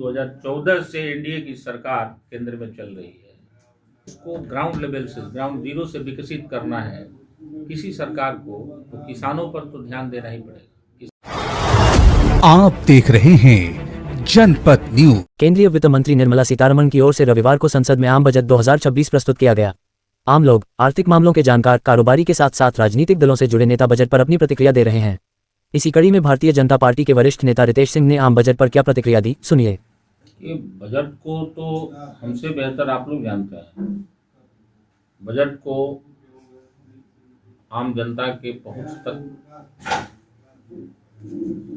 2014 से एनडीए की सरकार केंद्र में चल रही है। इसको ग्राउंड लेवल से, ग्राउंड जीरो से विकसित करना है किसी सरकार को, तो किसानों पर तो ध्यान देना ही पड़ेगा। आप देख रहे हैं जनपद न्यूज। केंद्रीय वित्त मंत्री निर्मला सीतारमण की ओर से रविवार को संसद में आम बजट 2026 प्रस्तुत किया गया। आम लोग, आर्थिक मामलों के जानकार, कारोबारी के साथ साथ राजनीतिक दलों से जुड़े नेता बजट पर अपनी प्रतिक्रिया दे रहे हैं। इसी कड़ी में भारतीय जनता पार्टी के वरिष्ठ नेता रितेश सिंह ने आम बजट पर क्या प्रतिक्रिया दी, सुनिए। ये बजट को तो हमसे बेहतर आप लोग जानते हैं। बजट को आम जनता के पहुंच तक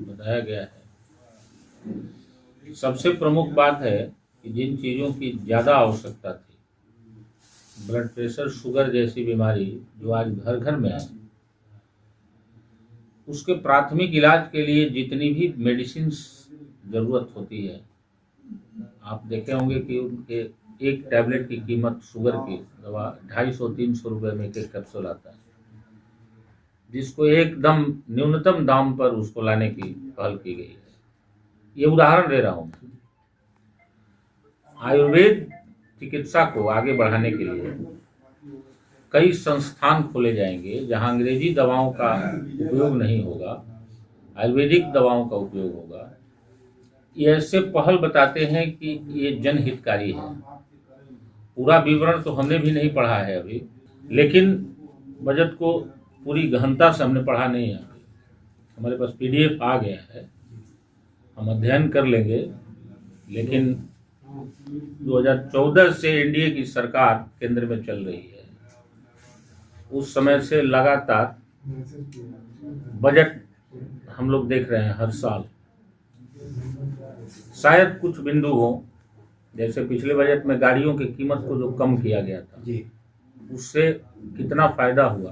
बताया गया है। सबसे प्रमुख बात है कि जिन चीज़ों की ज़्यादा आवश्यकता थी, ब्लड प्रेशर, शुगर जैसी बीमारी जो आज घर घर में है, उसके प्राथमिक इलाज के लिए जितनी भी मेडिसिन ज़रूरत होती है, आप देखे होंगे कि उनके एक टैबलेट की कीमत, शुगर की दवा 250-300 रुपये में एक कैप्सूल आता है, जिसको एकदम न्यूनतम दाम पर उसको लाने की पहल की गई है। ये उदाहरण दे रहा हूँ। आयुर्वेद चिकित्सा को आगे बढ़ाने के लिए कई संस्थान खोले जाएंगे जहां अंग्रेजी दवाओं का उपयोग नहीं होगा, आयुर्वेदिक दवाओं का उपयोग होगा। ये ऐसे पहल बताते हैं कि ये जनहितकारी है। पूरा विवरण तो हमने भी नहीं पढ़ा है अभी, लेकिन बजट को पूरी गहनता से हमने पढ़ा नहीं है। हमारे पास पीडीएफ आ गया है, हम अध्ययन कर लेंगे। लेकिन 2014 से एनडीए की सरकार केंद्र में चल रही है। उस समय से लगातार बजट हम लोग देख रहे हैं हर साल। शायद कुछ बिंदु हो, जैसे पिछले बजट में गाड़ियों की कीमत को जो कम किया गया था, उससे कितना फायदा हुआ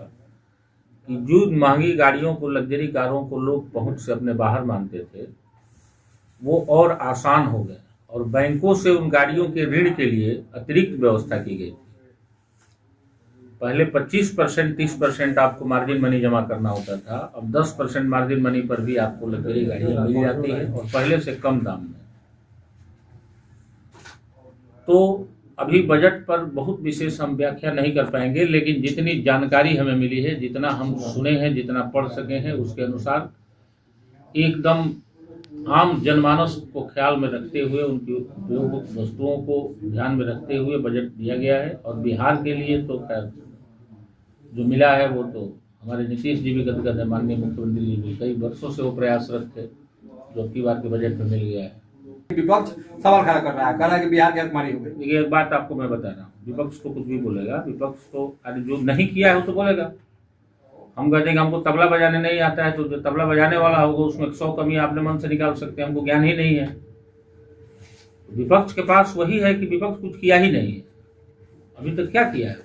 कि जो महंगी गाड़ियों को, लग्जरी कारों को लोग पहुंच से अपने बाहर मानते थे, वो और आसान हो गए और बैंकों से उन गाड़ियों के ऋण के लिए अतिरिक्त व्यवस्था की गई थी। पहले 25%, 30% आपको मार्जिन मनी जमा करना होता था, अब 10% मार्जिन मनी पर भी आपको लग्जरी गाड़ियां मिल जाती है और पहले से कम दाम में। तो अभी बजट पर बहुत विशेष हम व्याख्या नहीं कर पाएंगे, लेकिन जितनी जानकारी हमें मिली है, जितना हम सुने हैं, जितना पढ़ सके हैं, उसके अनुसार एकदम आम जनमानस को ख्याल में रखते हुए, उनकी उपयोग वस्तुओं को ध्यान में रखते हुए बजट दिया गया है। और बिहार के लिए तो खैर जो मिला है वो तो हमारे नीतीश जी भी गदगद है, माननीय मुख्यमंत्री जी भी कई वर्षों से वो प्रयासरत थे, जो अब की बार के बजट में मिल गया है। विपक्ष सवाल खड़ा कर रहा है, कह रहा है कि बिहार की हकमारी हो गई। देखिए, एक बात आपको मैं बता रहा हूँ, विपक्ष तो कुछ भी बोलेगा। विपक्ष तो जो नहीं किया है वो तो बोलेगा। हम कहते हैं कि हमको तबला बजाने नहीं आता है, तो जो तबला बजाने वाला होगा उसमें 100 कमी आपने मन से निकाल सकते हैं। हमको ज्ञान ही नहीं है। विपक्ष के पास वही है कि विपक्ष कुछ किया ही नहीं है, अभी तक क्या किया है।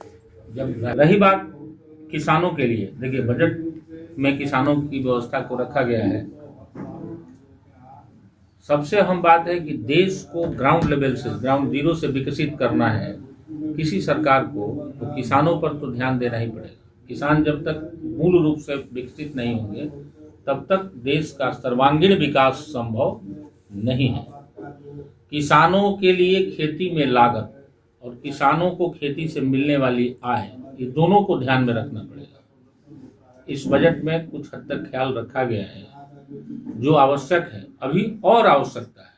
जब रही बात किसानों के लिए, देखिए बजट में किसानों की व्यवस्था को रखा गया है। सबसे अहम बात है कि देश को ग्राउंड लेवल से, ग्राउंड जीरो से विकसित करना है किसी सरकार को, तो किसानों पर तो ध्यान देना ही पड़ेगा। किसान जब तक मूल रूप से विकसित नहीं होंगे, तब तक देश का सर्वांगीण विकास संभव नहीं है। किसानों के लिए खेती में लागत और किसानों को खेती से मिलने वाली आय, ये दोनों को ध्यान में रखना पड़ेगा। इस बजट में कुछ हद तक ख्याल रखा गया है, जो आवश्यक है, अभी और आवश्यकता है।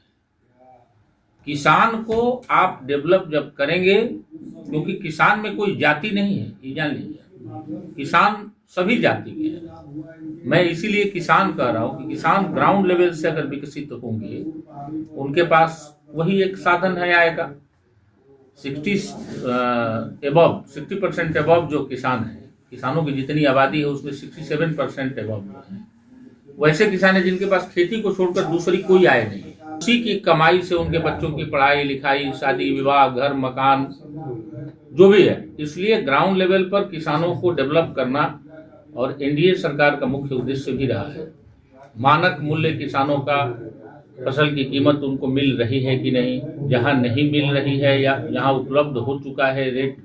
किसान को आप डेवलप जब करेंगे, क्योंकि किसान में कोई जाति नहीं है, ये जान लीजिए। किसान सभी जाति के हैं। मैं इसीलिए किसान कह रहा हूँ कि किसान ग्राउंड लेवल से अगर विकसित होंगे, उनके पास वही एक साधन है आय का। 60% एबव जो किसान है, किसानों की जितनी आबादी है उसमें 67% एबव है वैसे किसान है जिनके पास खेती को छोड़कर दूसरी कोई आय नहीं है। उसी की कमाई से उनके बच्चों की पढ़ाई लिखाई, शादी विवाह, घर मकान जो भी है। इसलिए ग्राउंड लेवल पर किसानों को डेवलप करना और एनडीए सरकार का मुख्य उद्देश्य भी रहा है। मानक मूल्य किसानों का, फसल की कीमत उनको मिल रही है कि नहीं, जहां नहीं मिल रही है या जहां उपलब्ध हो चुका है रेट,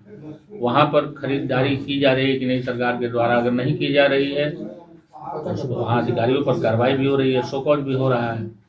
वहां पर खरीदारी की जा रही है कि नहीं सरकार के द्वारा। अगर नहीं की जा रही है तो वहाँ अधिकारियों पर कार्रवाई भी हो रही है, शोकॉज भी हो रहा है।